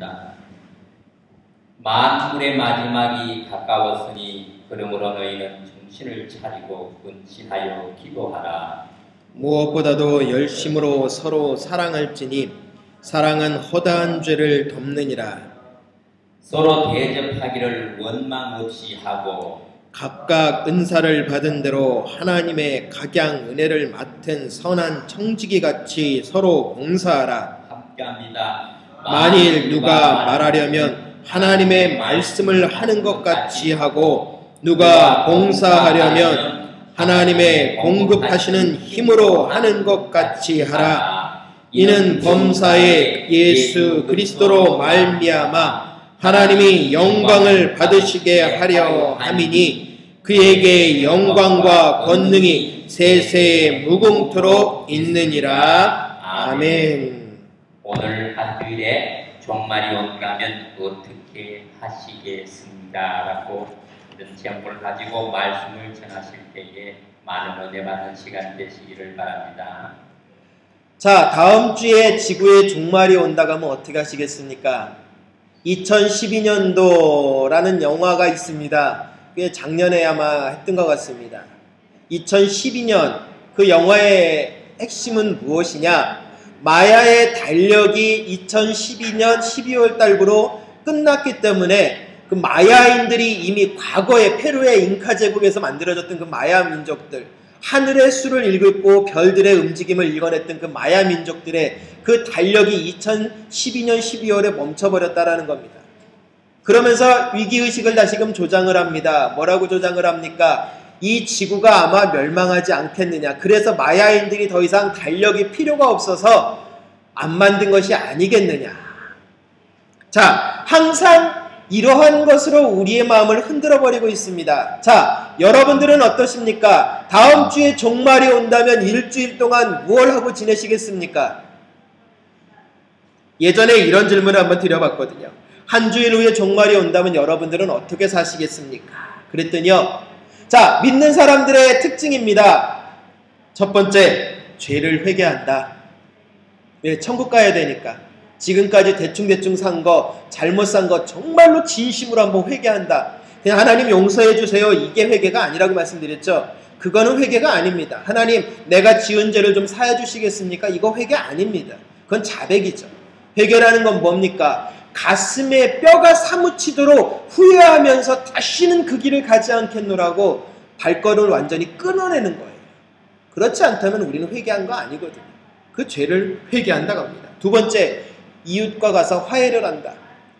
기도드립니다. 만물의 마지막이 가까웠으니 그러므로 너희는 정신을 차리고 근신하여 기도하라. 무엇보다도 열심으로 서로 사랑할지니 사랑은 허다한 죄를 덮느니라. 서로 대접하기를 원망 없이 하고 각각 은사를 받은 대로 하나님의 각양 은혜를 맡은 선한 청지기 같이 서로 봉사하라. 함께합니다. 만일 누가 말하려면 하나님의 말씀을 하는 것 같이 하고 누가 봉사하려면 하나님의 공급하시는 힘으로 하는 것 같이 하라. 이는 범사에 예수 그리스도로 말미암아 하나님이 영광을 받으시게 하려 함이니 그에게 영광과 권능이 세세 무궁토록 있느니라. 아멘. 오늘 한 주일에 종말이 온다면 어떻게 하시겠습니까? 라고 이런 제목을 가지고 말씀을 전하실 때에 많은 은혜 받는 시간 되시기를 바랍니다. 자, 다음 주에 지구의 종말이 온다고 하면 어떻게 하시겠습니까? 2012년도라는 영화가 있습니다. 그게 작년에 아마 했던 것 같습니다. 2012년 그 영화의 핵심은 무엇이냐? 마야의 달력이 2012년 12월 달부로 끝났기 때문에 그 마야인들이 이미 과거에 페루의 잉카 제국에서 만들어졌던 그 마야 민족들, 하늘의 수를 읽고 별들의 움직임을 읽어냈던 그 마야 민족들의 그 달력이 2012년 12월에 멈춰버렸다라는 겁니다. 그러면서 위기의식을 다시금 조장을 합니다. 뭐라고 조장을 합니까? 이 지구가 아마 멸망하지 않겠느냐. 그래서 마야인들이 더 이상 달력이 필요가 없어서 안 만든 것이 아니겠느냐. 자, 항상 이러한 것으로 우리의 마음을 흔들어버리고 있습니다. 자, 여러분들은 어떠십니까? 다음 주에 종말이 온다면 일주일 동안 무엇을 하고 지내시겠습니까? 예전에 이런 질문을 한번 드려봤거든요. 한 주일 후에 종말이 온다면 여러분들은 어떻게 사시겠습니까? 그랬더니요. 자, 믿는 사람들의 특징입니다. 첫 번째, 죄를 회개한다. 왜? 천국 가야 되니까. 지금까지 대충대충 산 거, 잘못 산 거 정말로 진심으로 한번 회개한다. 그냥 하나님 용서해 주세요. 이게 회개가 아니라고 말씀드렸죠. 그거는 회개가 아닙니다. 하나님 내가 지은 죄를 좀 사해 주시겠습니까? 이거 회개 아닙니다. 그건 자백이죠. 회개라는 건 뭡니까? 가슴에 뼈가 사무치도록 후회하면서 다시는 그 길을 가지 않겠노라고 발걸음을 완전히 끊어내는 거예요. 그렇지 않다면 우리는 회개한 거 아니거든요. 그 죄를 회개한다고 합니다. 두 번째, 이웃과 가서 화해를 한다.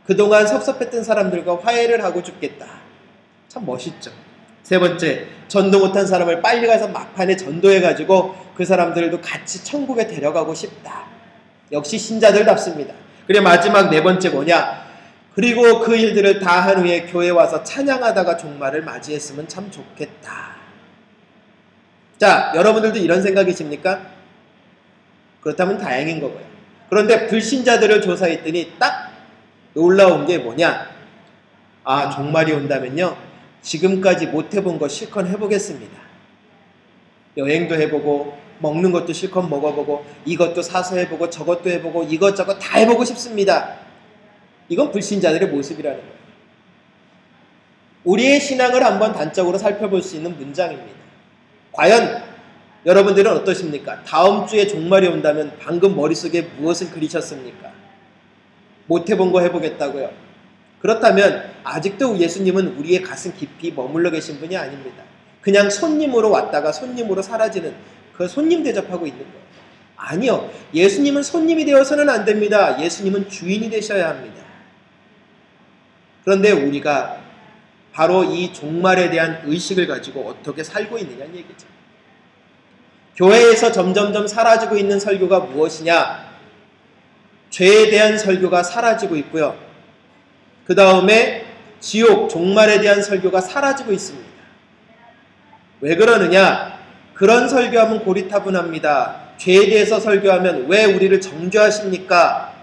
그동안 섭섭했던 사람들과 화해를 하고 죽겠다. 참 멋있죠. 세 번째, 전도 못한 사람을 빨리 가서 막판에 전도해가지고 그 사람들도 같이 천국에 데려가고 싶다. 역시 신자들답습니다. 그래 마지막 네 번째 뭐냐? 그리고 그 일들을 다 한 후에 교회 와서 찬양하다가 종말을 맞이했으면 참 좋겠다. 자, 여러분들도 이런 생각이십니까? 그렇다면 다행인 거고요. 그런데 불신자들을 조사했더니 딱 놀라운 게 뭐냐? 아, 종말이 온다면요, 지금까지 못 해본 거 실컷 해보겠습니다. 여행도 해보고 먹는 것도 실컷 먹어보고 이것도 사서 해보고 저것도 해보고 이것저것 다 해보고 싶습니다. 이건 불신자들의 모습이라는 거예요. 우리의 신앙을 한번 단적으로 살펴볼 수 있는 문장입니다. 과연 여러분들은 어떠십니까? 다음 주에 종말이 온다면 방금 머릿속에 무엇을 그리셨습니까? 못 해본 거 해보겠다고요? 그렇다면 아직도 예수님은 우리의 가슴 깊이 머물러 계신 분이 아닙니다. 그냥 손님으로 왔다가 손님으로 사라지는 그 손님 대접하고 있는 거예요. 아니요. 예수님은 손님이 되어서는 안 됩니다. 예수님은 주인이 되셔야 합니다. 그런데 우리가 바로 이 종말에 대한 의식을 가지고 어떻게 살고 있느냐는 얘기죠. 교회에서 점점점 사라지고 있는 설교가 무엇이냐? 죄에 대한 설교가 사라지고 있고요. 그 다음에 지옥, 종말에 대한 설교가 사라지고 있습니다. 왜 그러느냐? 그런 설교하면 고리타분합니다. 죄에 대해서 설교하면 왜 우리를 정죄하십니까?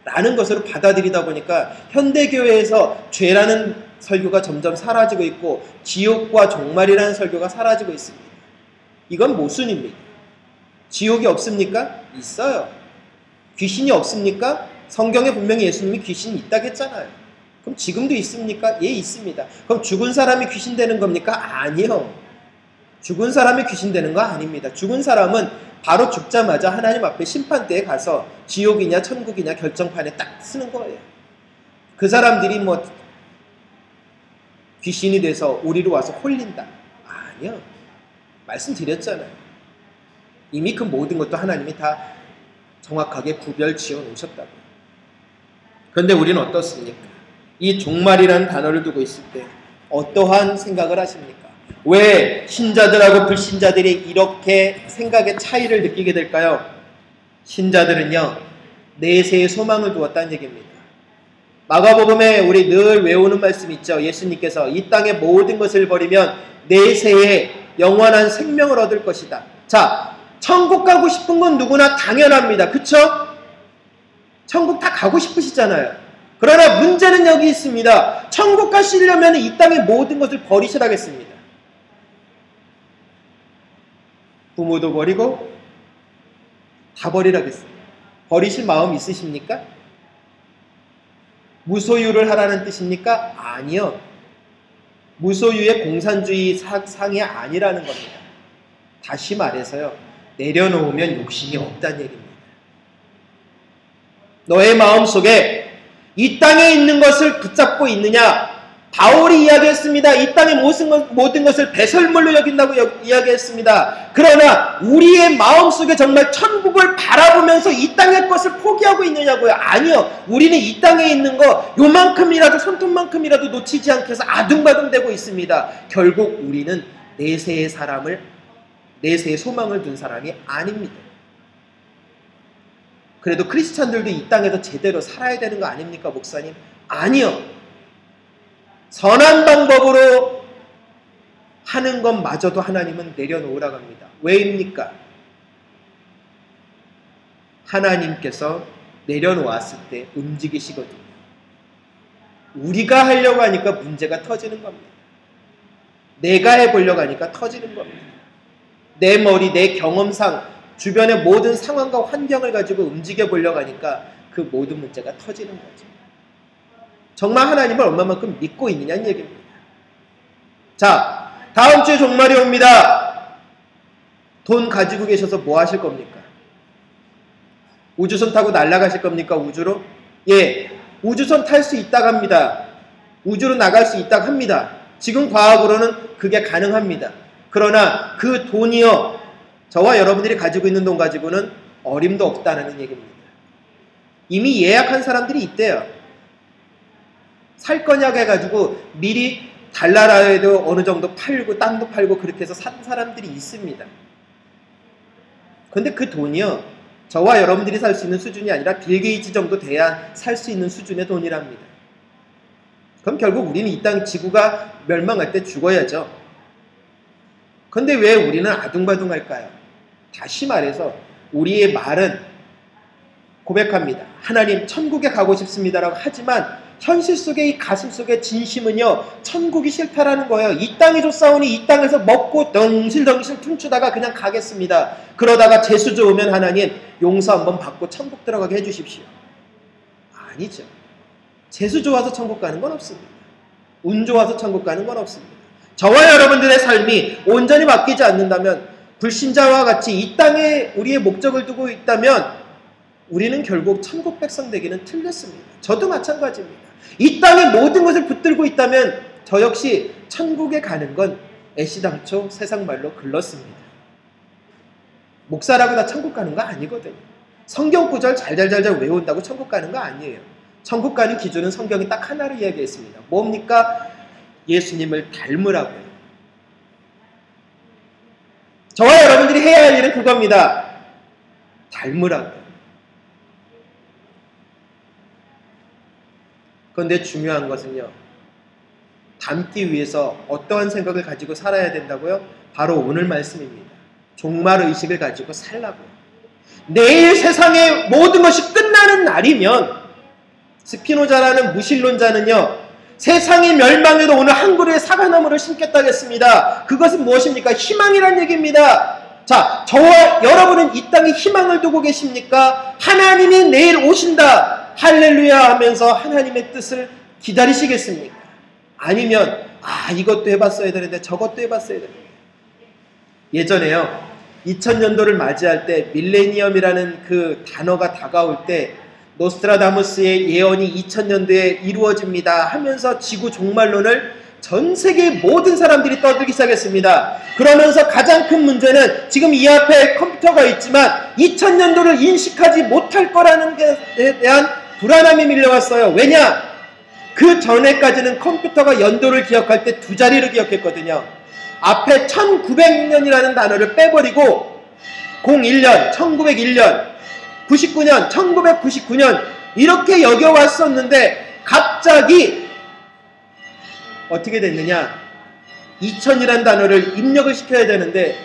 라는 것으로 받아들이다 보니까 현대교회에서 죄라는 설교가 점점 사라지고 있고 지옥과 종말이라는 설교가 사라지고 있습니다. 이건 모순입니다. 지옥이 없습니까? 있어요. 귀신이 없습니까? 성경에 분명히 예수님이 귀신이 있다고 했잖아요. 그럼 지금도 있습니까? 예, 있습니다. 그럼 죽은 사람이 귀신 되는 겁니까? 아니요. 죽은 사람이 귀신 되는 거 아닙니다. 죽은 사람은 바로 죽자마자 하나님 앞에 심판대에 가서 지옥이냐 천국이냐 결정판에 딱 쓰는 거예요. 그 사람들이 뭐 귀신이 돼서 우리로 와서 홀린다. 아니요. 말씀드렸잖아요. 이미 그 모든 것도 하나님이 다 정확하게 구별 지어 놓으셨다고요. 그런데 우리는 어떻습니까? 이 종말이라는 단어를 두고 있을 때 어떠한 생각을 하십니까? 왜 신자들하고 불신자들이 이렇게 생각의 차이를 느끼게 될까요? 신자들은요, 내세의 소망을 두었다는 얘기입니다. 마가복음에 우리 늘 외우는 말씀 있죠. 예수님께서 이 땅의 모든 것을 버리면 내세에 영원한 생명을 얻을 것이다. 자, 천국 가고 싶은 건 누구나 당연합니다. 그쵸? 천국 다 가고 싶으시잖아요. 그러나 문제는 여기 있습니다. 천국 가시려면 이 땅의 모든 것을 버리시라겠습니다. 부모도 버리고 다 버리라겠습니다. 버리실 마음 있으십니까? 무소유를 하라는 뜻입니까? 아니요. 무소유의 공산주의 상이 아니라는 겁니다. 다시 말해서요, 내려놓으면 욕심이 없다는 얘기입니다. 너의 마음속에 이 땅에 있는 것을 붙잡고 있느냐? 바울이 이야기했습니다. 이 땅의 모든 것을 배설물로 여긴다고 이야기했습니다. 그러나 우리의 마음속에 정말 천국을 바라보면서 이 땅의 것을 포기하고 있느냐고요? 아니요. 우리는 이 땅에 있는 거 요만큼이라도 손톱만큼이라도 놓치지 않게 해서 아둥바둥대고 있습니다. 결국 우리는 내세의 소망을 둔 사람이 아닙니다. 그래도 크리스찬들도 이 땅에서 제대로 살아야 되는 거 아닙니까, 목사님? 아니요. 선한 방법으로 하는 것마저도 하나님은 내려놓으라고 합니다. 왜입니까? 하나님께서 내려놓았을 때 움직이시거든요. 우리가 하려고 하니까 문제가 터지는 겁니다. 내가 해보려고 하니까 터지는 겁니다. 내 머리, 내 경험상 주변의 모든 상황과 환경을 가지고 움직여 보려고 하니까 그 모든 문제가 터지는 거죠. 정말 하나님을 얼마만큼 믿고 있느냐는 얘기입니다. 자, 다음 주에 종말이 옵니다. 돈 가지고 계셔서 뭐 하실 겁니까? 우주선 타고 날아가실 겁니까? 우주로? 예, 우주선 탈 수 있다고 합니다. 우주로 나갈 수 있다고 합니다. 지금 과학으로는 그게 가능합니다. 그러나 그 돈이요, 저와 여러분들이 가지고 있는 돈 가지고는 어림도 없다는 얘기입니다. 이미 예약한 사람들이 있대요. 살 거냐고 해가지고 미리 달나라에도 어느 정도 팔고 땅도 팔고 그렇게 해서 산 사람들이 있습니다. 그런데 그 돈이요, 저와 여러분들이 살 수 있는 수준이 아니라 빌 게이츠 정도 돼야 살 수 있는 수준의 돈이랍니다. 그럼 결국 우리는 이 땅 지구가 멸망할 때 죽어야죠. 그런데 왜 우리는 아둥바둥할까요? 다시 말해서 우리의 말은 고백합니다. 하나님, 천국에 가고 싶습니다라고 하지만 현실 속의 이 가슴 속의 진심은요, 천국이 싫다라는 거예요. 이 땅이 좋사오니 이 땅에서 먹고 덩실덩실 춤추다가 그냥 가겠습니다. 그러다가 재수 좋으면 하나님 용서 한번 받고 천국 들어가게 해주십시오. 아니죠. 재수 좋아서 천국 가는 건 없습니다. 운 좋아서 천국 가는 건 없습니다. 저와 여러분들의 삶이 온전히 바뀌지 않는다면, 불신자와 같이 이 땅에 우리의 목적을 두고 있다면 우리는 결국 천국 백성 되기는 틀렸습니다. 저도 마찬가지입니다. 이 땅의 모든 것을 붙들고 있다면 저 역시 천국에 가는 건 애시당초 세상 말로 글렀습니다. 목사라고 다 천국 가는 거 아니거든요. 성경 구절 잘잘잘잘 외운다고 천국 가는 거 아니에요. 천국 가는 기준은 성경이 딱 하나를 이야기했습니다. 뭡니까? 예수님을 닮으라고요. 저와 여러분들이 해야 할 일은 그겁니다. 닮으라고요. 그런데 중요한 것은요, 닮기 위해서 어떠한 생각을 가지고 살아야 된다고요? 바로 오늘 말씀입니다. 종말의식을 가지고 살라고요. 내일 세상의 모든 것이 끝나는 날이면, 스피노자라는 무신론자는요, 세상이 멸망해도 오늘 한 그루의 사과나무를 심겠다고 했습니다. 그것은 무엇입니까? 희망이란 얘기입니다. 자, 저와 여러분은 이 땅에 희망을 두고 계십니까? 하나님이 내일 오신다. 할렐루야 하면서 하나님의 뜻을 기다리시겠습니까? 아니면 이것도 해봤어야 되는데 저것도 해봤어야 되는데. 예전에요, 2000년도를 맞이할 때 밀레니엄이라는 그 단어가 다가올 때 노스트라다무스의 예언이 2000년도에 이루어집니다 하면서 지구 종말론을 전 세계 모든 사람들이 떠들기 시작했습니다. 그러면서 가장 큰 문제는 지금 이 앞에 컴퓨터가 있지만 2000년도를 인식하지 못할 거라는 것에 대한 불안함이 밀려왔어요. 왜냐? 그 전에까지는 컴퓨터가 연도를 기억할 때 두 자리를 기억했거든요. 앞에 1900년이라는 단어를 빼버리고 01년, 1901년, 99년, 1999년 이렇게 여겨왔었는데 갑자기 어떻게 됐느냐? 2000이라는 단어를 입력을 시켜야 되는데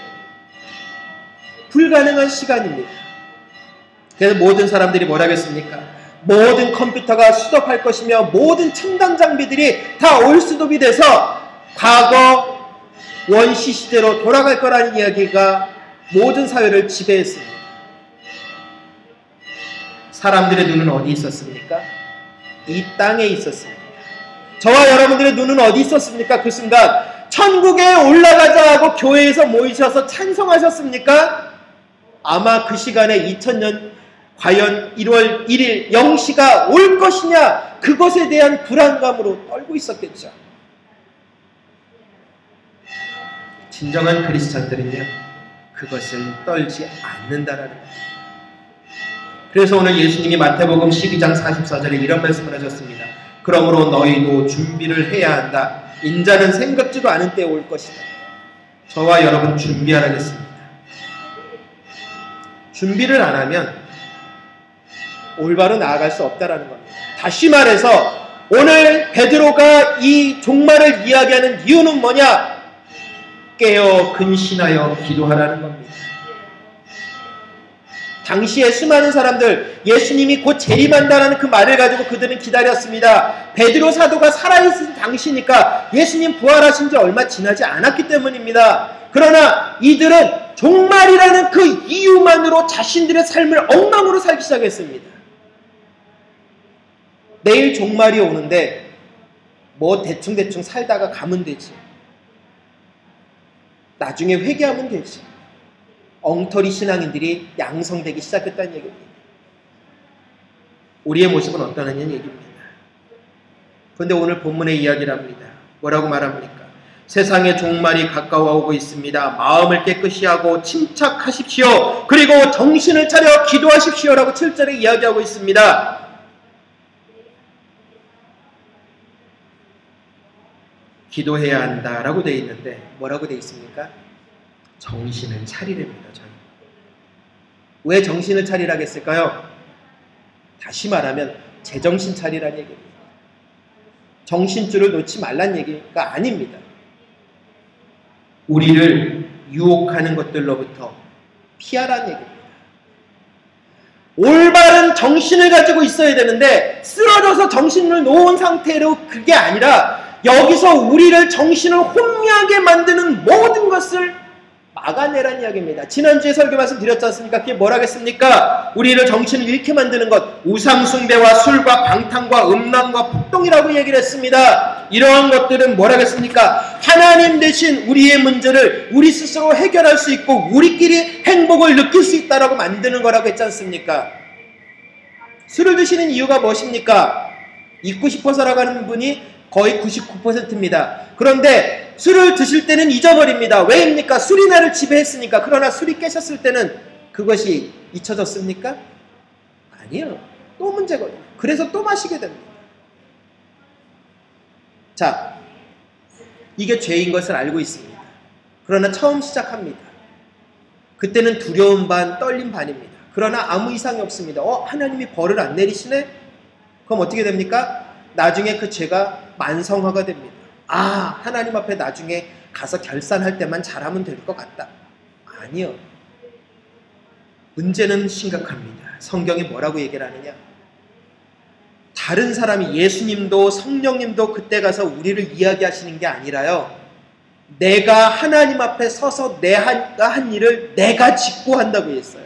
불가능한 시간입니다. 그래서 모든 사람들이 뭐라 하겠습니까? 모든 컴퓨터가 수동할 것이며 모든 첨단 장비들이 다 올수톱이 돼서 과거 원시 시대로 돌아갈 거라는 이야기가 모든 사회를 지배했습니다. 사람들의 눈은 어디 있었습니까? 이 땅에 있었습니다. 저와 여러분들의 눈은 어디 있었습니까? 그 순간 천국에 올라가자 하고 교회에서 모이셔서 찬송하셨습니까? 아마 그 시간에 2000년 과연 1월 1일 0시가 올 것이냐, 그것에 대한 불안감으로 떨고 있었겠죠. 진정한 크리스찬들은요, 그것을 떨지 않는다라는 거예요. 그래서 오늘 예수님이 마태복음 12장 44절에 이런 말씀을 하셨습니다. 그러므로 너희도 준비를 해야 한다. 인자는 생각지도 않은 때에 올 것이다. 저와 여러분 준비하라겠습니다. 준비를 안 하면 올바로 나아갈 수 없다라는 겁니다. 다시 말해서 오늘 베드로가 이 종말을 이야기하는 이유는 뭐냐? 깨어 근신하여 기도하라는 겁니다. 당시에 수많은 사람들, 예수님이 곧 재림한다라는 그 말을 가지고 그들은 기다렸습니다. 베드로 사도가 살아있은 당시니까 예수님 부활하신 지 얼마 지나지 않았기 때문입니다. 그러나 이들은 종말이라는 그 이유만으로 자신들의 삶을 엉망으로 살기 시작했습니다. 내일 종말이 오는데 뭐 대충대충 살다가 가면 되지. 나중에 회개하면 되지. 엉터리 신앙인들이 양성되기 시작했다는 얘기입니다. 우리의 모습은 어떠냐는 얘기입니다. 그런데 오늘 본문의 이야기를 합니다. 뭐라고 말합니까? 세상의 종말이 가까워오고 있습니다. 마음을 깨끗이 하고 침착하십시오. 그리고 정신을 차려 기도하십시오라고 7절에 이야기하고 있습니다. 기도해야 한다라고 되어 있는데 뭐라고 되어 있습니까? 정신을 차리랍니다. 저희. 왜 정신을 차리라고 했을까요? 다시 말하면 제정신 차리라는 얘기입니다. 정신줄을 놓지 말란 얘기가 아닙니다. 우리를 유혹하는 것들로부터 피하라는 얘기입니다. 올바른 정신을 가지고 있어야 되는데 쓰러져서 정신을 놓은 상태로 그게 아니라 여기서 우리를 정신을 혼미하게 만드는 모든 것을 막아내라는 이야기입니다. 지난주에 설교 말씀 드렸지 않습니까? 그게 뭐라겠습니까? 우리를 정신을 잃게 만드는 것, 우상숭배와 술과 방탕과 음란과 폭동이라고 얘기를 했습니다. 이러한 것들은 뭐라겠습니까? 하나님 대신 우리의 문제를 우리 스스로 해결할 수 있고 우리끼리 행복을 느낄 수 있다라고 만드는 거라고 했지 않습니까? 술을 드시는 이유가 무엇입니까? 잊고 싶어서 나가는 분이 거의 99%입니다. 그런데 술을 드실 때는 잊어버립니다. 왜입니까? 술이 나를 지배했으니까. 그러나 술이 깨셨을 때는 그것이 잊혀졌습니까? 아니요. 또 문제거든요. 그래서 또 마시게 됩니다. 자, 이게 죄인 것을 알고 있습니다. 그러나 처음 시작합니다. 그때는 두려움 반, 떨림 반입니다. 그러나 아무 이상이 없습니다. 하나님이 벌을 안 내리시네? 그럼 어떻게 됩니까? 나중에 그 죄가 만성화가 됩니다. 하나님 앞에 나중에 가서 결산할 때만 잘하면 될 것 같다. 아니요. 문제는 심각합니다. 성경이 뭐라고 얘기를 하느냐? 다른 사람이 예수님도 성령님도 그때 가서 우리를 이야기하시는 게 아니라요. 내가 하나님 앞에 서서 내가 한 일을 내가 직고한다고 했어요.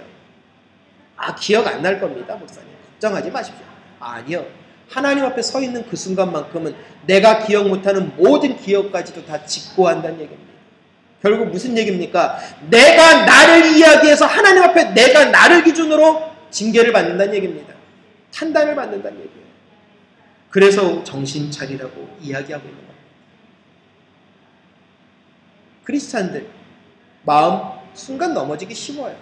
기억 안 날 겁니다. 목사님. 걱정하지 마십시오. 아니요. 하나님 앞에 서 있는 그 순간만큼은 내가 기억 못하는 모든 기억까지도 다 직고한다는 얘기입니다. 결국 무슨 얘기입니까? 내가 나를 이야기해서 하나님 앞에 내가 나를 기준으로 징계를 받는다는 얘기입니다. 판단을 받는다는 얘기예요. 그래서 정신 차리라고 이야기하고 있는 겁니다. 크리스찬들 마음 순간 넘어지기 쉬워요.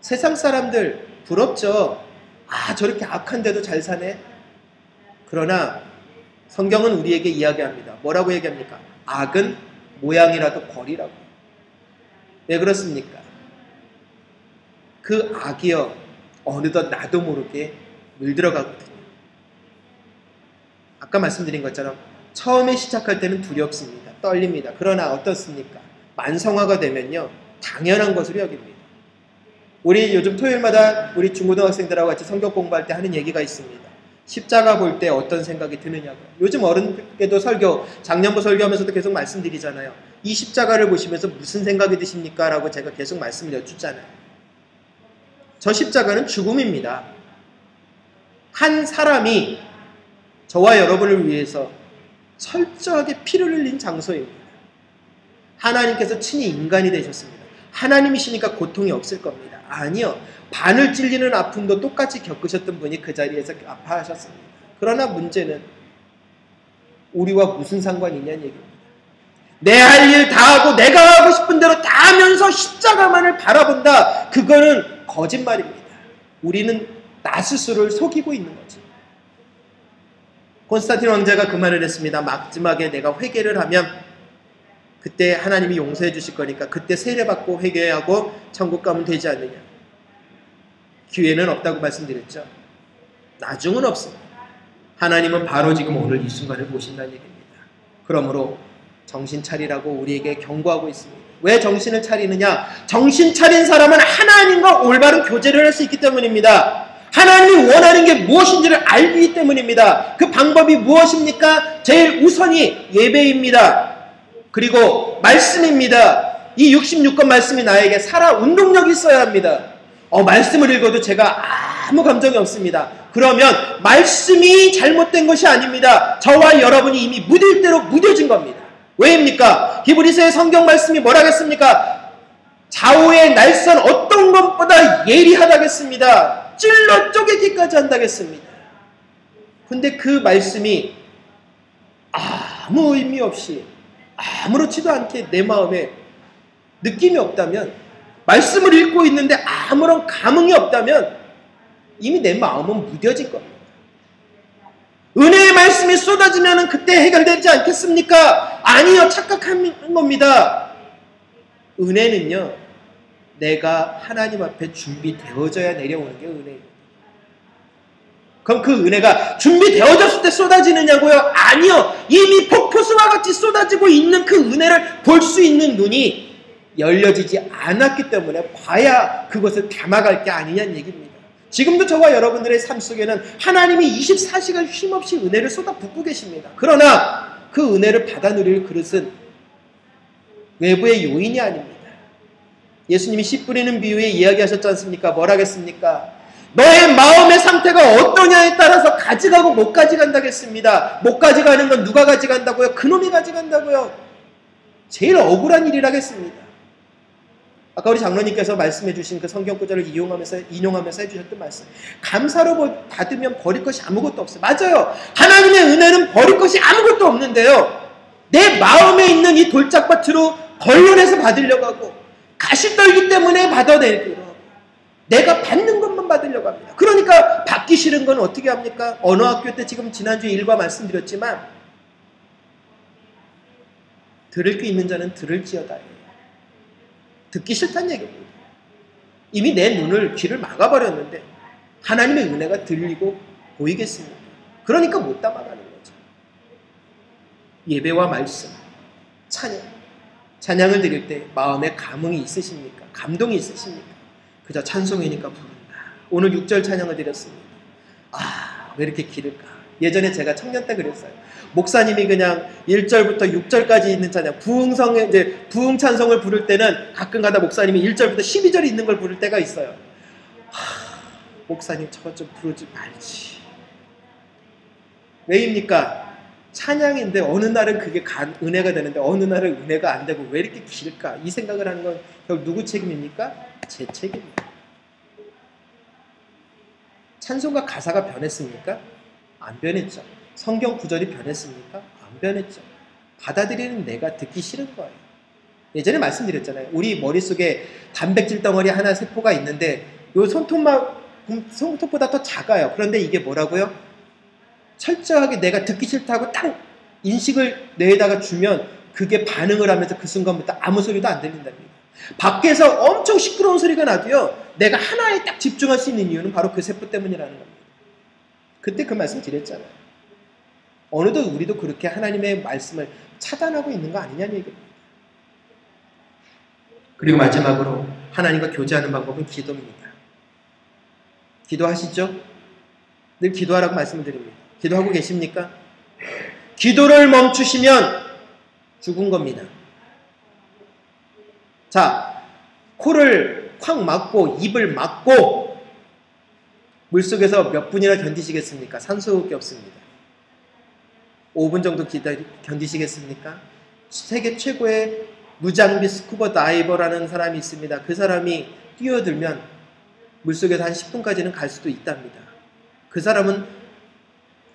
세상 사람들 부럽죠. 아, 저렇게 악한데도 잘 사네. 그러나 성경은 우리에게 이야기합니다. 뭐라고 얘기합니까? 악은 모양이라도 버리라고. 왜 그렇습니까? 그 악이요, 어느덧 나도 모르게 물들어가거든요. 아까 말씀드린 것처럼 처음에 시작할 때는 두렵습니다. 떨립니다. 그러나 어떻습니까? 만성화가 되면요, 당연한 것으로 여깁니다. 우리 요즘 토요일마다 우리 중고등학생들하고 같이 성경 공부할 때 하는 얘기가 있습니다. 십자가 볼 때 어떤 생각이 드느냐고. 요즘 어른께도 작년부 설교하면서도 계속 말씀드리잖아요. 이 십자가를 보시면서 무슨 생각이 드십니까? 라고 제가 계속 말씀을 여쭙잖아요. 저 십자가는 죽음입니다. 한 사람이 저와 여러분을 위해서 철저하게 피를 흘린 장소입니다. 하나님께서 친히 인간이 되셨습니다. 하나님이시니까 고통이 없을 겁니다. 아니요. 바늘 찔리는 아픔도 똑같이 겪으셨던 분이 그 자리에서 아파하셨습니다. 그러나 문제는 우리와 무슨 상관이 있냐는 얘기입니다. 내 할 일 다 하고 내가 하고 싶은 대로 다 하면서 십자가만을 바라본다. 그거는 거짓말입니다. 우리는 나 스스로를 속이고 있는 거죠. 콘스탄틴 왕자가 그 말을 했습니다. 마지막에 내가 회개를 하면 그때 하나님이 용서해 주실 거니까 그때 세례받고 회개하고 천국 가면 되지 않느냐. 기회는 없다고 말씀드렸죠. 나중은 없습니다. 하나님은 바로 지금 오늘 이 순간을 보신다는 얘기입니다. 그러므로 정신 차리라고 우리에게 경고하고 있습니다. 왜 정신을 차리느냐? 정신 차린 사람은 하나님과 올바른 교제를 할 수 있기 때문입니다. 하나님이 원하는 게 무엇인지를 알기 때문입니다. 그 방법이 무엇입니까? 제일 우선이 예배입니다. 그리고 말씀입니다. 이 66권 말씀이 나에게 살아 운동력이 있어야 합니다. 말씀을 읽어도 제가 아무 감정이 없습니다. 그러면 말씀이 잘못된 것이 아닙니다. 저와 여러분이 이미 무딜 대로 무뎌진 겁니다. 왜입니까? 히브리서의 성경 말씀이 뭐라겠습니까? 좌우의 날선 어떤 것보다 예리하다겠습니다. 찔러 쪼개기까지 한다겠습니다. 근데 그 말씀이 아무 의미 없이 아무렇지도 않게 내 마음에 느낌이 없다면, 말씀을 읽고 있는데 아무런 감흥이 없다면 이미 내 마음은 무뎌질 겁니다. 은혜의 말씀이 쏟아지면 그때 해결되지 않겠습니까? 아니요, 착각하는 겁니다. 은혜는요, 내가 하나님 앞에 준비되어져야 내려오는 게 은혜예요. 그럼 그 은혜가 준비되어졌을 때 쏟아지느냐고요? 아니요. 이미 폭포수와 같이 쏟아지고 있는 그 은혜를 볼 수 있는 눈이 열려지지 않았기 때문에 봐야 그것을 담아갈 게 아니냐는 얘기입니다. 지금도 저와 여러분들의 삶 속에는 하나님이 24시간 쉼없이 은혜를 쏟아붓고 계십니다. 그러나 그 은혜를 받아 누릴 그릇은 외부의 요인이 아닙니다. 예수님이 씨 뿌리는 비유에 이야기하셨지 않습니까? 뭘 하겠습니까? 너의 마음의 상태가 어떠냐에 따라서 가져가고 못 가져간다겠습니다. 못 가져가는 건 누가 가져간다고요? 그놈이 가져간다고요. 제일 억울한 일이라겠습니다. 아까 우리 장로님께서 말씀해 주신 그 성경 구절을 인용하면서 해주셨던 말씀. 감사로 받으면 버릴 것이 아무것도 없어요. 맞아요. 하나님의 은혜는 버릴 것이 아무것도 없는데요. 내 마음에 있는 이 돌짝밭으로 걸러내서 받으려고 하고 가시떨기 때문에 받아내려고 하고 내가 받는 것만 받으려고 합니다. 그러니까 받기 싫은 건 어떻게 합니까? 언어학교 때 지금 지난주에 일과 말씀드렸지만 들을 게 있는 자는 들을지어다. 듣기 싫다는 얘기입니다. 이미 내 눈을, 귀를 막아버렸는데 하나님의 은혜가 들리고 보이겠습니까? 그러니까 못 담아가는 거죠. 예배와 말씀, 찬양을 드릴 때 마음에 감흥이 있으십니까? 감동이 있으십니까? 그저 찬송이니까 부른다. 오늘 6절 찬양을 드렸습니다. 왜 이렇게 길을까? 예전에 제가 청년 때 그랬어요. 목사님이 그냥 1절부터 6절까지 있는 찬양, 부흥 찬송을 부를 때는 가끔가다 목사님이 1절부터 12절이 있는 걸 부를 때가 있어요. 목사님 저것 좀 부르지 말지. 왜입니까? 찬양인데 어느 날은 그게 은혜가 되는데 어느 날은 은혜가 안 되고 왜 이렇게 길까? 이 생각을 하는 건 결국 누구 책임입니까? 제 책임입니다. 찬송가 가사가 변했습니까? 안 변했죠. 성경 구절이 변했습니까? 안 변했죠. 받아들이는 내가 듣기 싫은 거예요. 예전에 말씀드렸잖아요. 우리 머릿속에 단백질 덩어리 하나 세포가 있는데 요 손톱보다 더 작아요. 그런데 이게 뭐라고요? 철저하게 내가 듣기 싫다고 딱 인식을 뇌에다가 주면 그게 반응을 하면서 그 순간부터 아무 소리도 안 들린답니다. 밖에서 엄청 시끄러운 소리가 나도요. 내가 하나에 딱 집중할 수 있는 이유는 바로 그 세포 때문이라는 겁니다. 그때 그 말씀 드렸잖아요. 어느덧 우리도 그렇게 하나님의 말씀을 차단하고 있는 거 아니냐는 얘기입니다. 그리고 마지막으로 하나님과 교제하는 방법은 기도입니다. 기도하시죠? 늘 기도하라고 말씀을 드립니다. 기도하고 계십니까? 기도를 멈추시면 죽은 겁니다. 자, 코를 콱 막고 입을 막고 물속에서 몇 분이나 견디시겠습니까? 산소호흡기 없습니다. 5분 정도 견디시겠습니까? 세계 최고의 무장비 스쿠버 다이버라는 사람이 있습니다. 그 사람이 뛰어들면 물속에서 한 10분까지는 갈 수도 있답니다. 그 사람은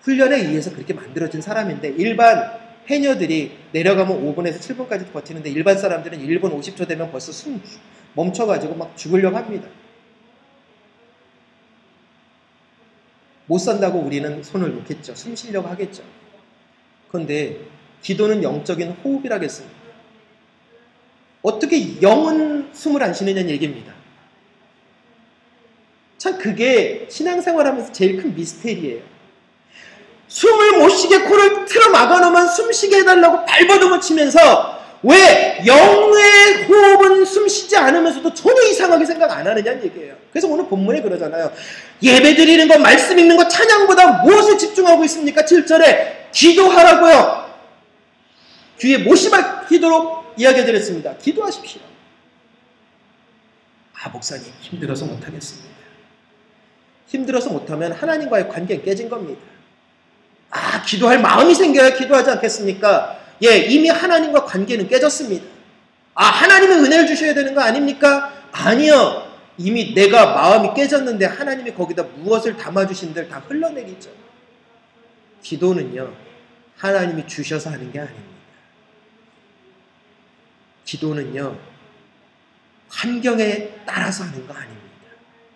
훈련에 의해서 그렇게 만들어진 사람인데 일반 해녀들이 내려가면 5분에서 7분까지 버티는데 일반 사람들은 1분 50초 되면 벌써 숨 멈춰가지고 막 죽으려고 합니다. 못 산다고 우리는 손을 놓겠죠. 숨 쉬려고 하겠죠. 그런데 기도는 영적인 호흡이라겠습니다. 어떻게 영은 숨을 안 쉬느냐는 얘기입니다. 참 그게 신앙생활하면서 제일 큰 미스테리예요. 숨을 못 쉬게 코를 틀어 막아놓으면 숨 쉬게 해달라고 발버둥을 치면서 왜 영의 호흡은 숨 쉬지 않으면서도 전혀 이상하게 생각 안 하느냐는 얘기예요. 그래서 오늘 본문에 그러잖아요. 예배 드리는 것, 말씀 읽는 것, 찬양보다 무엇에 집중하고 있습니까? 7절에 기도하라고요. 귀에 못이 박히도록 이야기해드렸습니다. 기도하십시오. 아, 목사님 힘들어서 못하겠습니다. 힘들어서 못하면 하나님과의 관계는 깨진 겁니다. 아, 기도할 마음이 생겨야 기도하지 않겠습니까? 예, 이미 하나님과 관계는 깨졌습니다. 아, 하나님은 은혜를 주셔야 되는 거 아닙니까? 아니요. 이미 내가 마음이 깨졌는데 하나님이 거기다 무엇을 담아주신들 다 흘러내리죠. 기도는요, 하나님이 주셔서 하는 게 아닙니다. 기도는요, 환경에 따라서 하는 거 아닙니다.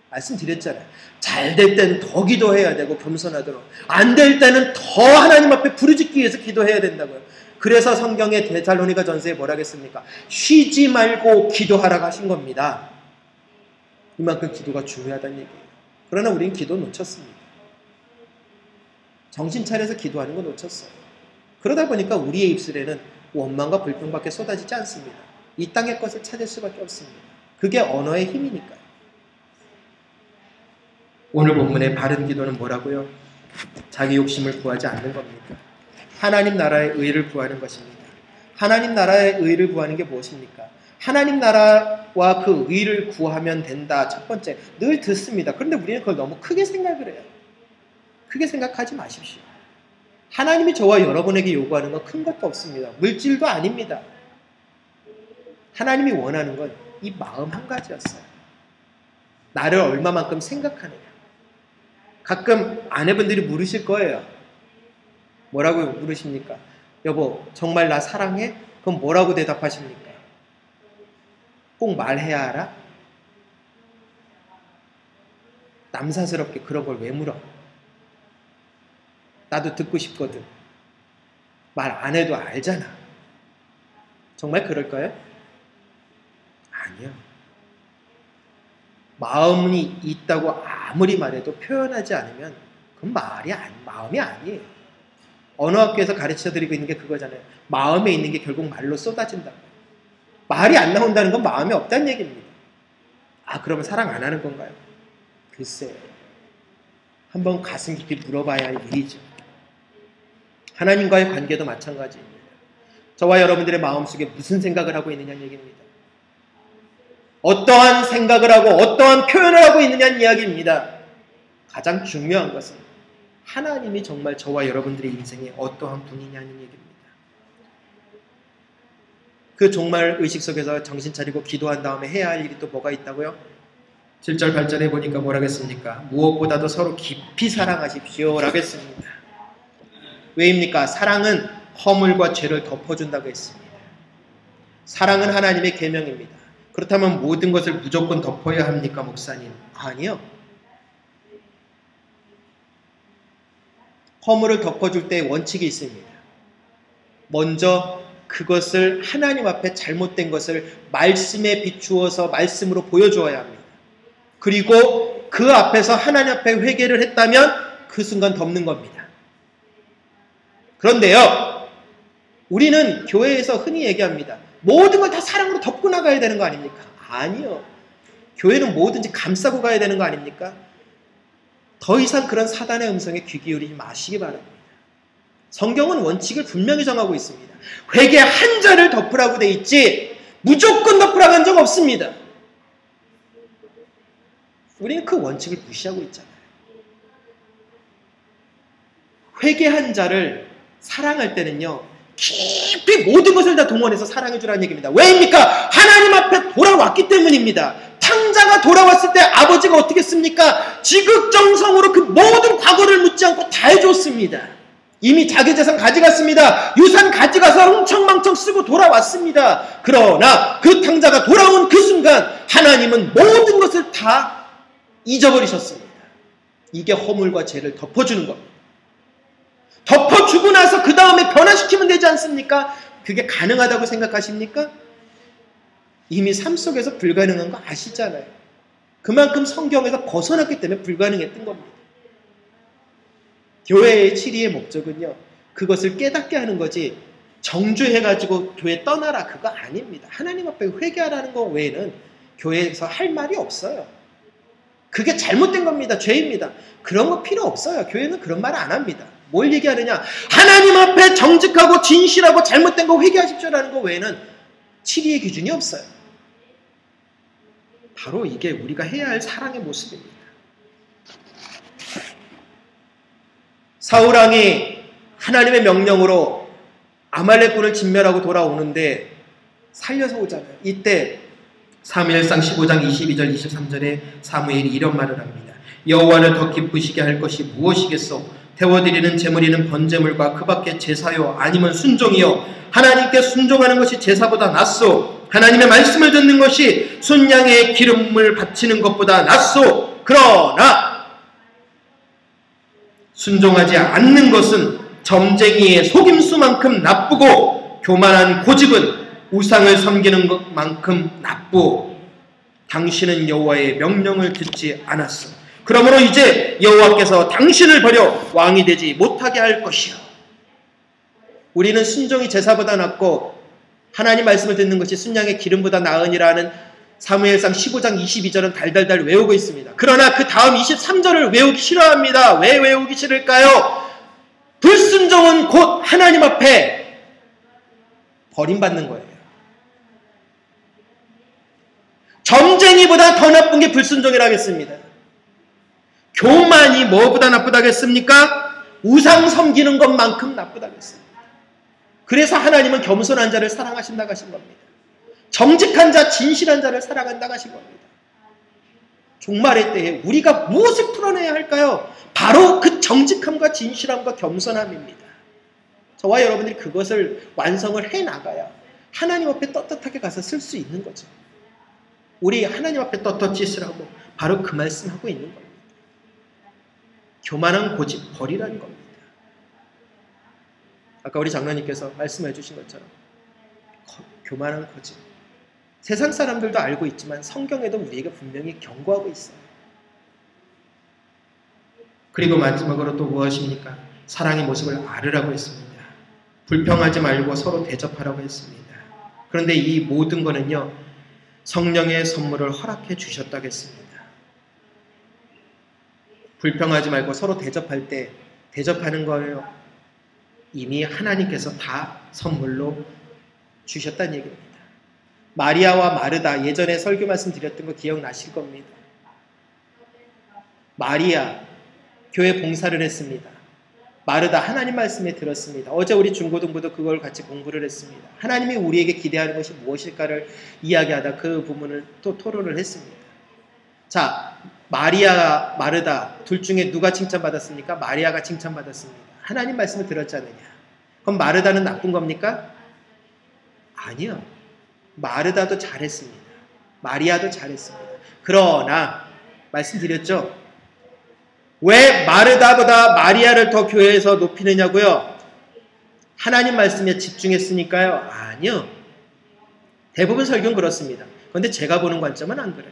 말씀드렸잖아요. 잘 될 때는 더 기도해야 되고 겸손하도록, 안 될 때는 더 하나님 앞에 부르짖기 위해서 기도해야 된다고요. 그래서 성경의 데살로니가 전서에 뭐라 했습니까? 쉬지 말고 기도하라고 하신 겁니다. 이만큼 기도가 중요하다는 얘기예요. 그러나 우린 기도 놓쳤습니다. 정신 차려서 기도하는 거 놓쳤어요. 그러다 보니까 우리의 입술에는 원망과 불평밖에 쏟아지지 않습니다. 이 땅의 것을 찾을 수밖에 없습니다. 그게 언어의 힘이니까요. 오늘 본문의 바른 기도는 뭐라고요? 자기 욕심을 구하지 않는 겁니다. 하나님 나라의 의를 구하는 것입니다. 하나님 나라의 의를 구하는 게 무엇입니까? 하나님 나라와 그 의를 구하면 된다. 첫 번째, 늘 듣습니다. 그런데 우리는 그걸 너무 크게 생각을 해요. 크게 생각하지 마십시오. 하나님이 저와 여러분에게 요구하는 건 큰 것도 없습니다. 물질도 아닙니다. 하나님이 원하는 건 이 마음 한 가지였어요. 나를 얼마만큼 생각하느냐. 가끔 아내분들이 물으실 거예요. 뭐라고 물으십니까? 여보, 정말 나 사랑해? 그럼 뭐라고 대답하십니까? 꼭 말해야 알아? 남사스럽게 그런 걸 왜 물어? 나도 듣고 싶거든. 말 안 해도 알잖아. 정말 그럴까요? 아니요. 마음이 있다고 아무리 말해도 표현하지 않으면 그건 마음이 아니에요. 언어학교에서 가르쳐드리고 있는 게 그거잖아요. 마음에 있는 게 결국 말로 쏟아진다. 말이 안 나온다는 건 마음이 없다는 얘기입니다. 아, 그러면 사랑 안 하는 건가요? 글쎄요. 한번 가슴 깊이 물어봐야 할 일이죠. 하나님과의 관계도 마찬가지입니다. 저와 여러분들의 마음속에 무슨 생각을 하고 있느냐는 얘기입니다. 어떠한 생각을 하고 어떠한 표현을 하고 있느냐는 이야기입니다. 가장 중요한 것은 하나님이 정말 저와 여러분들의 인생에 어떠한 분이냐는 얘기입니다. 그 종말 의식 속에서 정신 차리고 기도한 다음에 해야 할 일이 또 뭐가 있다고요? 7절 8절에 보니까 뭐라겠습니까? 무엇보다도 서로 깊이 사랑하십시오 라고 했습니다. 왜입니까? 사랑은 허물과 죄를 덮어준다고 했습니다. 사랑은 하나님의 계명입니다. 그렇다면 모든 것을 무조건 덮어야 합니까, 목사님? 아니요. 허물을 덮어줄 때 원칙이 있습니다. 먼저 그것을 하나님 앞에 잘못된 것을 말씀에 비추어서 말씀으로 보여주어야 합니다. 그리고 그 앞에서 하나님 앞에 회개를 했다면 그 순간 덮는 겁니다. 그런데요, 우리는 교회에서 흔히 얘기합니다. 모든 걸 다 사랑으로 덮고 나가야 되는 거 아닙니까? 아니요. 교회는 뭐든지 감싸고 가야 되는 거 아닙니까? 더 이상 그런 사단의 음성에 귀 기울이지 마시기 바랍니다. 성경은 원칙을 분명히 정하고 있습니다. 회개 한 자를 덮으라고 돼 있지 무조건 덮으라고 한 적 없습니다. 우리는 그 원칙을 무시하고 있잖아요. 회개한 자를 사랑할 때는요, 깊이 모든 것을 다 동원해서 사랑해 주라는 얘기입니다. 왜입니까? 하나님 앞에 돌아왔기 때문입니다. 탕자가 돌아왔을 때 아버지가 어떻게 했습니까? 지극정성으로 그 모든 과거를 묻지 않고 다 해줬습니다. 이미 자기 재산 가져갔습니다. 유산 가져가서 흥청망청 쓰고 돌아왔습니다. 그러나 그 탕자가 돌아온 그 순간 하나님은 모든 것을 다 잊어버리셨습니다. 이게 허물과 죄를 덮어주는 겁니다. 덮어주고 나서 그 다음에 변화시키면 되지 않습니까? 그게 가능하다고 생각하십니까? 이미 삶 속에서 불가능한 거 아시잖아요. 그만큼 성경에서 벗어났기 때문에 불가능했던 겁니다. 교회의 치리의 목적은요, 그것을 깨닫게 하는 거지 정죄해가지고 교회 떠나라 그거 아닙니다. 하나님 앞에 회개하라는 거 외에는 교회에서 할 말이 없어요. 그게 잘못된 겁니다. 죄입니다. 그런 거 필요 없어요. 교회는 그런 말 안 합니다. 뭘 얘기하느냐? 하나님 앞에 정직하고 진실하고 잘못된 거 회개하십시오라는 거 외에는 치리의 기준이 없어요. 바로 이게 우리가 해야 할 사랑의 모습입니다. 사울왕이 하나님의 명령으로 아말렉군을 진멸하고 돌아오는데 살려서 오잖아요. 이때 사무엘상 15장 22절 23절에 사무엘이 이런 말을 합니다. 여호와를 더 기쁘시게 할 것이 무엇이겠소? 태워드리는 제물이는 번제물과 그 밖에 제사요 아니면 순종이요 하나님께 순종하는 것이 제사보다 낫소. 하나님의 말씀을 듣는 것이 순양의 기름을 바치는 것보다 낫소. 그러나 순종하지 않는 것은 점쟁이의 속임수만큼 나쁘고 교만한 고집은 우상을 섬기는 것만큼 나쁘고 당신은 여호와의 명령을 듣지 않았소. 그러므로 이제 여호와께서 당신을 버려 왕이 되지 못하게 할 것이요. 우리는 순종이 제사보다 낫고 하나님 말씀을 듣는 것이 순양의 기름보다 나으니라는 사무엘상 15장 22절은 달달달 외우고 있습니다. 그러나 그 다음 23절을 외우기 싫어합니다. 왜 외우기 싫을까요? 불순종은 곧 하나님 앞에 버림받는 거예요. 점쟁이보다 더 나쁜 게 불순종이라고 했습니다. 교만이 뭐보다 나쁘다겠습니까? 우상 섬기는 것만큼 나쁘다겠습니다. 그래서 하나님은 겸손한 자를 사랑하신다고 하신 겁니다. 정직한 자, 진실한 자를 사랑한다고 하신 겁니다. 종말의 때에 우리가 무엇을 풀어내야 할까요? 바로 그 정직함과 진실함과 겸손함입니다. 저와 여러분들이 그것을 완성을 해나가야 하나님 앞에 떳떳하게 가서 쓸 수 있는 거죠. 우리 하나님 앞에 떳떳이 쓰라고 바로 그 말씀하고 있는 겁니다. 교만한 고집 버리라는 겁니다. 아까 우리 장로님께서 말씀해 주신 것처럼 교만한 고집. 세상 사람들도 알고 있지만 성경에도 우리에게 분명히 경고하고 있어요. 그리고 마지막으로 또 무엇입니까? 사랑의 모습을 아르라고 했습니다. 불평하지 말고 서로 대접하라고 했습니다. 그런데 이 모든 거는요, 성령의 선물을 허락해 주셨다고 했습니다. 불평하지 말고 서로 대접할 때 대접하는 거예요. 이미 하나님께서 다 선물로 주셨다는 얘기입니다. 마리아와 마르다, 예전에 설교 말씀 드렸던 거 기억나실 겁니다. 마리아 교회 봉사를 했습니다. 마르다 하나님 말씀에 들었습니다. 어제 우리 중고등부도 그걸 같이 공부를 했습니다. 하나님이 우리에게 기대하는 것이 무엇일까를 이야기하다 그 부분을 또 토론을 했습니다. 자, 마리아, 마르다 둘 중에 누가 칭찬받았습니까? 마리아가 칭찬받았습니다. 하나님 말씀을 들었지 않느냐. 그럼 마르다는 나쁜 겁니까? 아니요. 마르다도 잘했습니다. 마리아도 잘했습니다. 그러나 말씀드렸죠. 왜 마르다보다 마리아를 더 교회에서 높이느냐고요? 하나님 말씀에 집중했으니까요? 아니요. 대부분 설교는 그렇습니다. 그런데 제가 보는 관점은 안 그래요.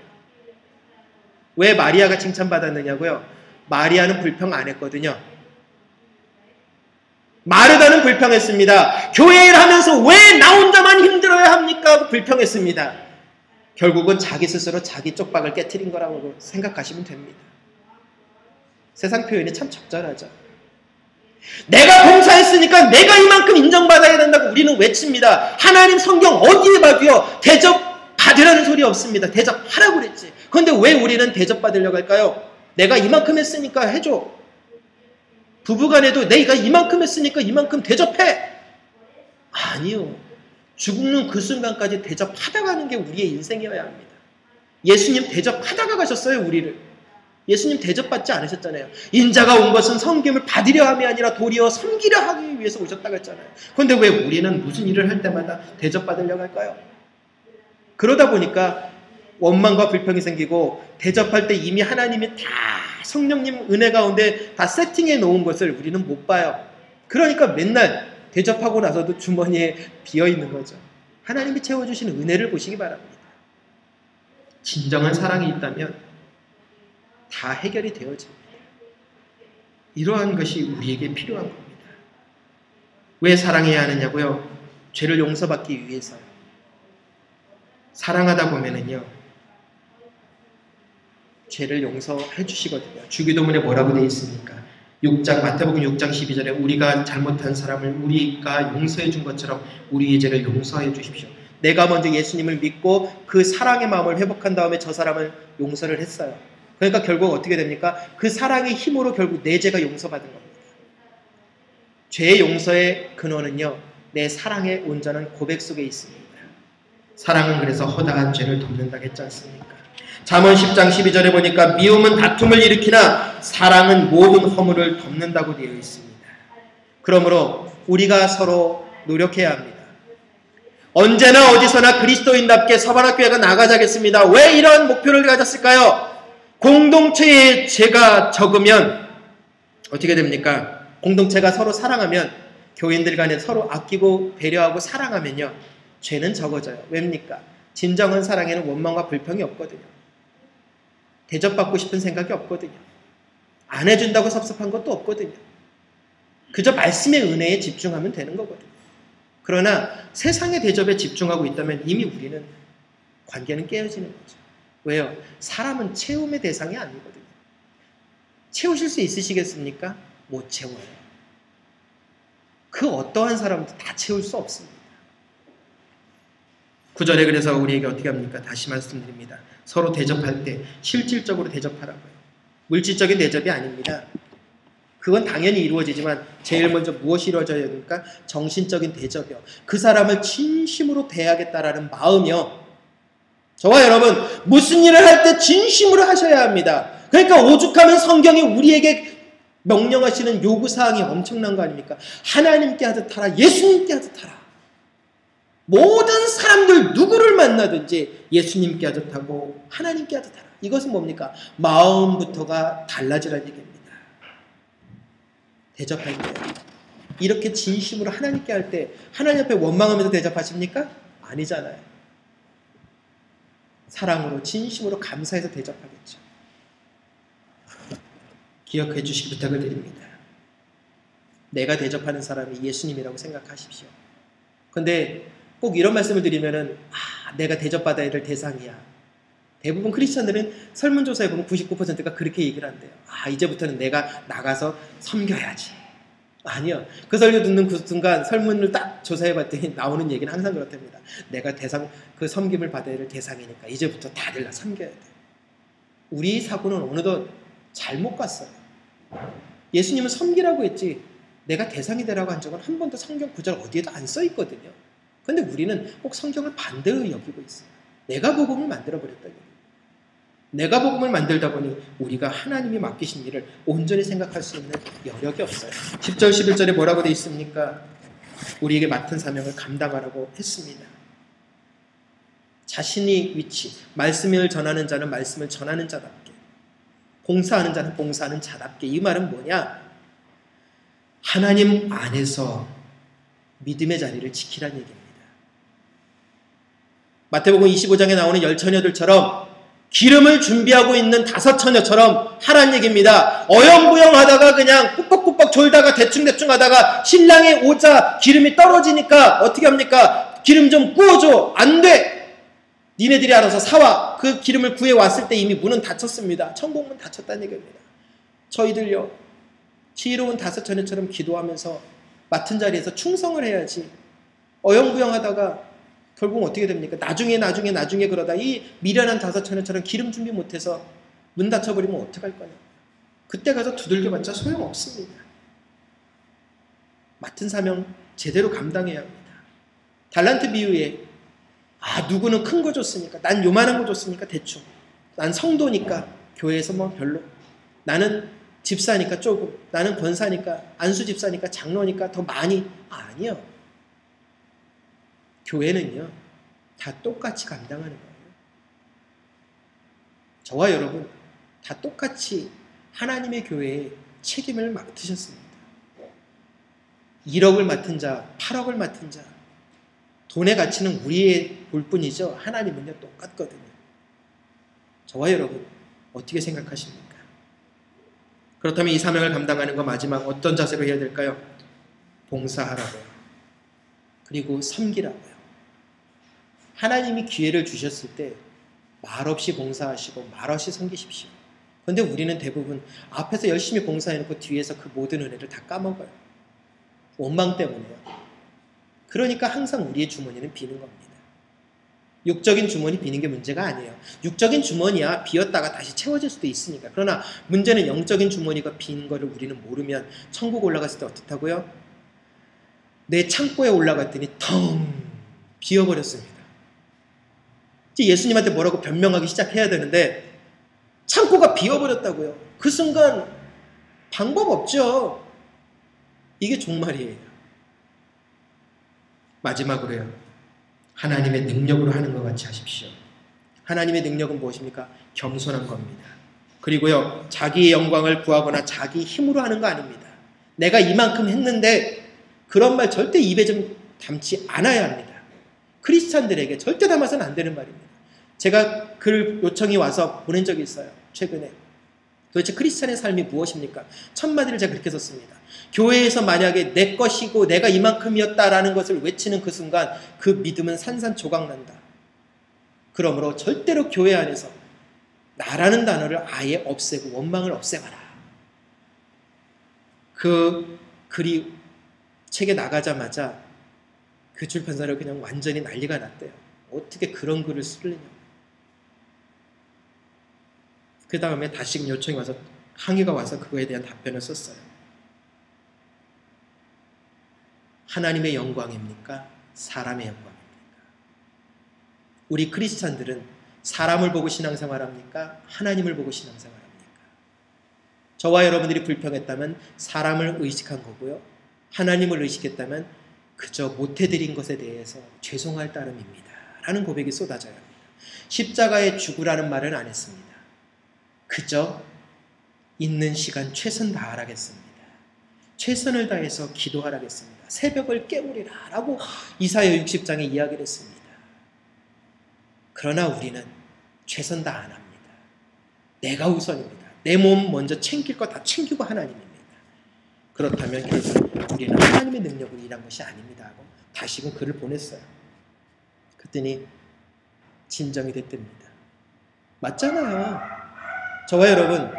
왜 마리아가 칭찬받았느냐고요? 마리아는 불평 안 했거든요. 마르다는 불평했습니다. 교회 일 하면서 왜 나 혼자만 힘들어야 합니까? 불평했습니다. 결국은 자기 스스로 자기 쪽박을 깨트린 거라고 생각하시면 됩니다. 세상 표현이 참 적절하죠. 내가 봉사했으니까 내가 이만큼 인정받아야 된다고 우리는 외칩니다. 하나님 성경 어디에 봐도요. 대접받으라는 소리 없습니다. 대접하라고 그랬지. 그런데 왜 우리는 대접받으려고 할까요? 내가 이만큼 했으니까 해줘. 부부간에도 내가 이만큼 했으니까 이만큼 대접해. 아니요. 죽는 그 순간까지 대접하다가 가는 게 우리의 인생이어야 합니다. 예수님 대접하다가 가셨어요. 우리를. 예수님 대접받지 않으셨잖아요. 인자가 온 것은 섬김을 받으려 함이 아니라 도리어 섬기려 하기 위해서 오셨다고 했잖아요. 그런데 왜 우리는 무슨 일을 할 때마다 대접받으려고 할까요? 그러다 보니까 원망과 불평이 생기고 대접할 때 이미 하나님이 다 성령님 은혜 가운데 다 세팅해 놓은 것을 우리는 못 봐요. 그러니까 맨날 대접하고 나서도 주머니에 비어있는 거죠. 하나님이 채워주시는 은혜를 보시기 바랍니다. 진정한 사랑이 있다면 다 해결이 되어집니다. 이러한 것이 우리에게 필요한 겁니다. 왜 사랑해야 하느냐고요? 죄를 용서받기 위해서요. 사랑하다 보면은요, 죄를 용서해 주시거든요. 주기도문에 뭐라고 되어 있습니까? 마태복음 6장 12절에 우리가 잘못한 사람을 우리가 용서해 준 것처럼 우리의 죄를 용서해 주십시오. 내가 먼저 예수님을 믿고 그 사랑의 마음을 회복한 다음에 저 사람을 용서를 했어요. 그러니까 결국 어떻게 됩니까? 그 사랑의 힘으로 결국 내 죄가 용서받은 겁니다. 죄의 용서의 근원은요, 내 사랑의 온전한 고백 속에 있습니다. 사랑은 그래서 허다한 죄를 덮는다고 했지 않습니까? 잠언 10장 12절에 보니까 미움은 다툼을 일으키나 사랑은 모든 허물을 덮는다고 되어 있습니다. 그러므로 우리가 서로 노력해야 합니다. 언제나 어디서나 그리스도인답게 서반학교회가 나가자겠습니다. 왜 이런 목표를 가졌을까요? 공동체에 죄가 적으면 어떻게 됩니까? 공동체가 서로 사랑하면, 교인들 간에 서로 아끼고 배려하고 사랑하면요, 죄는 적어져요. 왜입니까? 진정한 사랑에는 원망과 불평이 없거든요. 대접받고 싶은 생각이 없거든요. 안 해준다고 섭섭한 것도 없거든요. 그저 말씀의 은혜에 집중하면 되는 거거든요. 그러나 세상의 대접에 집중하고 있다면 이미 우리는 관계는 깨어지는 거죠. 왜요? 사람은 채움의 대상이 아니거든요. 채우실 수 있으시겠습니까? 못 채워요. 그 어떠한 사람도 다 채울 수 없습니다. 9절에 그래서 우리에게 어떻게 합니까? 다시 말씀드립니다. 서로 대접할 때 실질적으로 대접하라고요. 물질적인 대접이 아닙니다. 그건 당연히 이루어지지만 제일 먼저 무엇이 이루어져야 됩니까? 정신적인 대접이요. 그 사람을 진심으로 대하겠다라는 마음이요. 저와 여러분, 무슨 일을 할 때 진심으로 하셔야 합니다. 그러니까 오죽하면 성경이 우리에게 명령하시는 요구사항이 엄청난 거 아닙니까? 하나님께 하듯 하라, 예수님께 하듯 하라. 모든 사람들 누구를 만나든지 예수님께 하듯 하고 하나님께 하듯 하라. 이것은 뭡니까? 마음부터가 달라지라는 얘기입니다. 대접할 때 이렇게 진심으로 하나님께 할 때 하나님 앞에 원망하면서 대접하십니까? 아니잖아요. 사랑으로 진심으로 감사해서 대접하겠죠. 기억해 주시기 부탁을 드립니다. 내가 대접하는 사람이 예수님이라고 생각하십시오. 그런데 꼭 이런 말씀을 드리면은 내가 대접받아야 될 대상이야. 대부분 크리스천들은 설문조사에 보면 99%가 그렇게 얘기를 한대요. 이제부터는 내가 나가서 섬겨야지. 아니요. 그 설교 듣는 그 순간 설문을 딱 조사해봤더니 나오는 얘기는 항상 그렇답니다. 내가 그 섬김을 받아야 될 대상이니까 이제부터 다들 나 섬겨야 돼. 우리 사고는 어느덧 잘못 갔어요. 예수님은 섬기라고 했지 내가 대상이 되라고 한 적은 한 번도 성경 구절 어디에도 안 써 있거든요. 근데 우리는 꼭 성경을 반대로 여기고 있어요. 내가 복음을 만들어버렸다는 얘기예요. 내가 복음을 만들다 보니 우리가 하나님이 맡기신 일을 온전히 생각할 수 있는 여력이 없어요. 10절 11절에 뭐라고 돼 있습니까? 우리에게 맡은 사명을 감당하라고 했습니다. 자신이 위치, 말씀을 전하는 자는 말씀을 전하는 자답게, 봉사하는 자는 봉사하는 자답게. 이 말은 뭐냐? 하나님 안에서 믿음의 자리를 지키라는 얘기입니다. 마태복음 25장에 나오는 10처녀들처럼 기름을 준비하고 있는 5처녀처럼 하라는 얘기입니다. 어영부영하다가 그냥 꾸벅꾸벅 졸다가 대충대충 하다가 신랑이 오자 기름이 떨어지니까 어떻게 합니까? 기름 좀 구워줘. 안 돼. 니네들이 알아서 사와. 그 기름을 구해왔을 때 이미 문은 닫혔습니다. 천국문 닫혔다는 얘기입니다. 저희들요, 지혜로운 5처녀처럼 기도하면서 맡은 자리에서 충성을 해야지. 어영부영하다가 결국 어떻게 됩니까? 나중에 그러다 이 미련한 5처녀처럼 기름 준비 못해서 문 닫혀버리면 어떡할 거냐. 그때 가서 두들겨봤자 소용없습니다. 맡은 사명 제대로 감당해야 합니다. 달란트 비유에 누구는 큰 거 줬으니까, 난 요만한 거 줬으니까 대충, 난 성도니까 교회에서 뭐 별로, 나는 집사니까 조금, 나는 권사니까, 안수 집사니까, 장로니까 더 많이. 아니요. 교회는요, 다 똑같이 감당하는 거예요. 저와 여러분 다 똑같이 하나님의 교회에 책임을 맡으셨습니다. 1억을 맡은 자, 8억을 맡은 자, 돈의 가치는 우리의 볼 뿐이죠. 하나님은요 똑같거든요. 저와 여러분 어떻게 생각하십니까? 그렇다면 이 사명을 감당하는 거 마지막 어떤 자세로 해야 될까요? 봉사하라고요. 그리고 섬기라고요. 하나님이 기회를 주셨을 때 말없이 봉사하시고 말없이 섬기십시오. 그런데 우리는 대부분 앞에서 열심히 봉사해놓고 뒤에서 그 모든 은혜를 다 까먹어요. 원망 때문에요. 그러니까 항상 우리의 주머니는 비는 겁니다. 육적인 주머니 비는 게 문제가 아니에요. 육적인 주머니야 비었다가 다시 채워질 수도 있으니까. 그러나 문제는 영적인 주머니가 빈 거를 우리는 모르면 천국 올라갔을 때 어떻다고요? 내 창고에 올라갔더니 텅 비어버렸습니다. 이제 예수님한테 뭐라고 변명하기 시작해야 되는데 창고가 비어버렸다고요. 그 순간 방법 없죠. 이게 종말이에요. 마지막으로요, 하나님의 능력으로 하는 것 같이 하십시오. 하나님의 능력은 무엇입니까? 겸손한 겁니다. 그리고요, 자기의 영광을 구하거나 자기 힘으로 하는 거 아닙니다. 내가 이만큼 했는데 그런 말 절대 입에 좀 담지 않아야 합니다. 크리스찬들에게 절대 담아서는 안 되는 말입니다. 제가 글 요청이 와서 보낸 적이 있어요. 최근에. 도대체 크리스찬의 삶이 무엇입니까? 첫 마디를 제가 그렇게 썼습니다. 교회에서 만약에 내 것이고 내가 이만큼이었다라는 것을 외치는 그 순간 그 믿음은 산산조각난다. 그러므로 절대로 교회 안에서 나라는 단어를 아예 없애고 원망을 없애봐라. 그 글이 책에 나가자마자 그 출판사를 그냥 완전히 난리가 났대요. 어떻게 그런 글을 쓰느냐. 그 다음에 다시금 요청이 와서 항의가 와서 그거에 대한 답변을 썼어요. 하나님의 영광입니까? 사람의 영광입니까? 우리 크리스찬들은 사람을 보고 신앙생활합니까? 하나님을 보고 신앙생활합니까? 저와 여러분들이 불평했다면 사람을 의식한 거고요. 하나님을 의식했다면 그저 못해드린 것에 대해서 죄송할 따름입니다. 라는 고백이 쏟아져야 합니다. 십자가에 죽으라는 말은 안 했습니다. 그저 있는 시간 최선 다하라겠습니다. 최선을 다해서 기도하라겠습니다. 새벽을 깨우리라 라고 이사야 60장에 이야기를 했습니다. 그러나 우리는 최선 다 안 합니다. 내가 우선입니다. 내 몸 먼저 챙길 거 다 챙기고 하나님입니다. 그렇다면 결국 우리는 하나님의 능력으로 일한 것이 아닙니다 하고 다시금 글을 보냈어요. 그랬더니 진정이 됐답니다. 맞잖아요. 저와 여러분,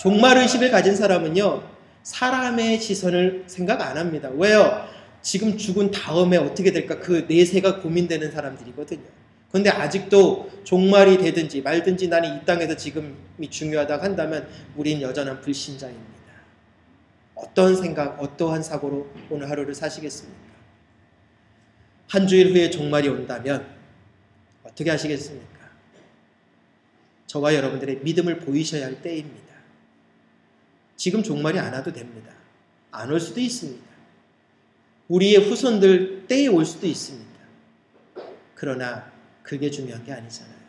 종말의식을 가진 사람은요, 사람의 시선을 생각 안 합니다. 왜요? 지금 죽은 다음에 어떻게 될까 그 내세가 고민되는 사람들이거든요. 그런데 아직도 종말이 되든지 말든지 나는 이 땅에서 지금이 중요하다고 한다면 우린 여전한 불신자입니다. 어떠한 생각, 어떠한 사고로 오늘 하루를 사시겠습니까? 한 주일 후에 종말이 온다면 어떻게 하시겠습니까? 저와 여러분들의 믿음을 보이셔야 할 때입니다. 지금 종말이 안 와도 됩니다. 안 올 수도 있습니다. 우리의 후손들 때에 올 수도 있습니다. 그러나 그게 중요한 게 아니잖아요.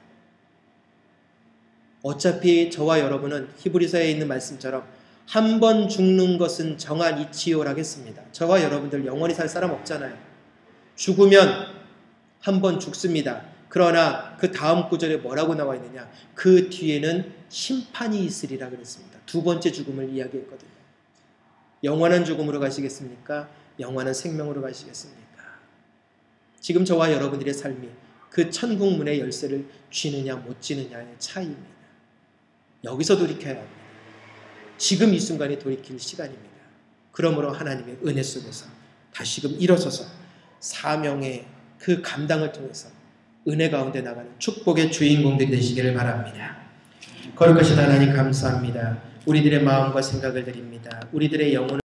어차피 저와 여러분은 히브리서에 있는 말씀처럼 한 번 죽는 것은 정한 이치요라고 했습니다. 저와 여러분들 영원히 살 사람 없잖아요. 죽으면 한 번 죽습니다. 그러나 그 다음 구절에 뭐라고 나와 있느냐? 그 뒤에는 심판이 있으리라 그랬습니다. 두 번째 죽음을 이야기했거든요. 영원한 죽음으로 가시겠습니까? 영원한 생명으로 가시겠습니까? 지금 저와 여러분들의 삶이 그 천국 문의 열쇠를 쥐느냐 못 쥐느냐의 차이입니다. 여기서 돌이켜야 합니다. 지금 이 순간에 돌이킬 시간입니다. 그러므로 하나님의 은혜 속에서 다시금 일어서서 사명의 그 감당을 통해서 은혜 가운데 나가는 축복의 주인공들이 되시기를 바랍니다. 거룩하신 하나님 감사합니다. 우리들의 마음과 생각을 드립니다. 우리들의 영혼을